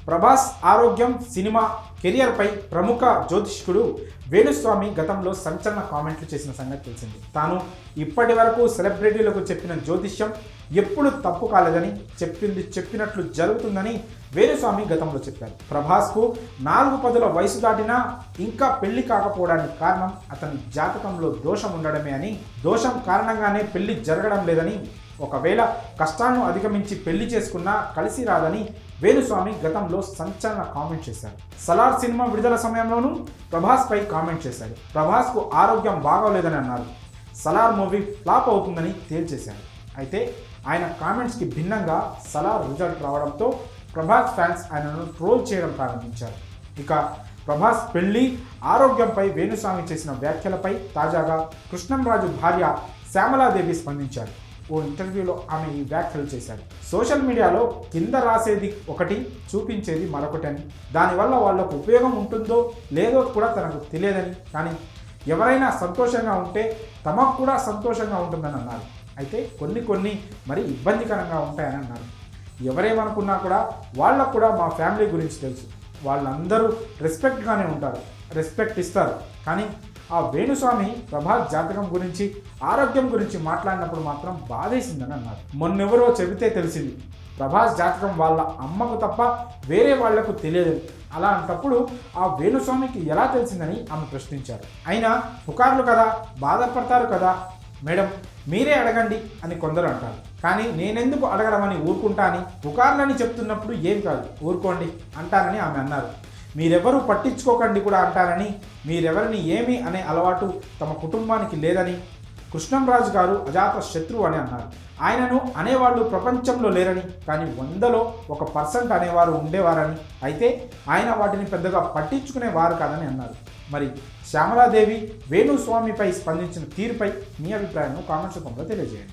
ప్రభాస్ ఆరోగ్యం సినిమా కెరియర్పై ప్రముఖ జ్యోతిష్కుడు వేణుస్వామి గతంలో సంచలన కామెంట్లు చేసిన సంగతి తెలిసింది. తాను ఇప్పటి వరకు సెలబ్రిటీలకు చెప్పిన జ్యోతిష్యం ఎప్పుడు తప్పు కాలేదని, చెప్పింది చెప్పినట్లు జరుగుతుందని వేణుస్వామి గతంలో చెప్పారు. ప్రభాస్కు 4 పదుల వయసు దాటినా ఇంకా పెళ్లి కాకపోవడానికి కారణం అతని జాతకంలో దోషం ఉండడమే అని, దోషం కారణంగానే పెళ్లి జరగడం లేదని, ఒకవేళ కష్టాలను అధిగమించి పెళ్లి చేసుకున్నా కలిసి రాదని వేణుస్వామి గతంలో సంచలన కామెంట్ చేశారు. సలార్ సినిమా విడుదల సమయంలోనూ ప్రభాస్ పై కామెంట్ చేశారు. ప్రభాస్కు ఆరోగ్యం బాగోలేదని అన్నారు. సలార్ మూవీ ఫ్లాప్ అవుతుందని తేల్చేశారు. అయితే ఆయన కామెంట్స్కి భిన్నంగా సలార్ రిజల్ట్ రావడంతో ప్రభాస్ ఫ్యాన్స్ ఆయనను ట్రోల్ చేయడం ప్రారంభించారు. ఇక ప్రభాస్ పెళ్లి ఆరోగ్యంపై వేణుస్వామి చేసిన వ్యాఖ్యలపై తాజాగా కృష్ణంరాజు భార్య శ్యామలాదేవి స్పందించారు. ఓ ఇంటర్వ్యూలో ఆమె ఈ వ్యాఖ్యలు చేశారు. సోషల్ మీడియాలో కింద రాసేది ఒకటి, చూపించేది మరొకటి అని, దానివల్ల వాళ్ళకు ఉపయోగం ఉంటుందో లేదో కూడా తనకు తెలియదని, కానీ ఎవరైనా సంతోషంగా ఉంటే తమకు కూడా సంతోషంగా ఉంటుందని అన్నారు. అయితే కొన్ని మరి ఇబ్బందికరంగా ఉంటాయని అన్నారు. ఎవరేమనుకున్నా కూడా వాళ్ళకు కూడా మా ఫ్యామిలీ గురించి తెలుసు, వాళ్ళందరూ రెస్పెక్ట్గానే ఉంటారు, రెస్పెక్ట్ ఇస్తారు. కానీ ఆ వేణుస్వామి ప్రభాస్ జాతకం గురించి, ఆరోగ్యం గురించి మాట్లాడినప్పుడు మాత్రం బాధేసిందని అన్నారు. మొన్నెవరో చెబితే తెలిసింది ప్రభాస్ జాతకం వాళ్ళ అమ్మకు తప్ప వేరే వాళ్లకు తెలియదని. అలాంటప్పుడు ఆ వేణుస్వామికి ఎలా తెలిసిందని ఆమె ప్రశ్నించారు. అయినా పుకార్లు కదా, బాధపడతారు కదా మేడం, మీరే అడగండి అని కొందరు అంటారు. కానీ నేనెందుకు అడగడం అని ఊరుకుంటా అని, పుకార్లని చెప్తున్నప్పుడు ఏం కాదు ఊరుకోండి అంటానని ఆమె అన్నారు. మీరెవరూ పట్టించుకోకండి కూడా అంటారని, మీరెవరిని ఏమీ అనే అలవాటు తమ కుటుంబానికి లేదని, కృష్ణంరాజు గారు అజాత శత్రువు అని అన్నారు. ఆయనను అనేవాళ్ళు ప్రపంచంలో లేరని, కానీ 100లో 1% అనేవారు ఉండేవారని, అయితే ఆయన వాటిని పెద్దగా పట్టించుకునేవారు కాదని అన్నారు. మరి శ్యామలాదేవి వేణుస్వామిపై స్పందించిన తీరుపై మీ అభిప్రాయాన్ని కామెంట్స్ రూపంలో తెలియజేయండి.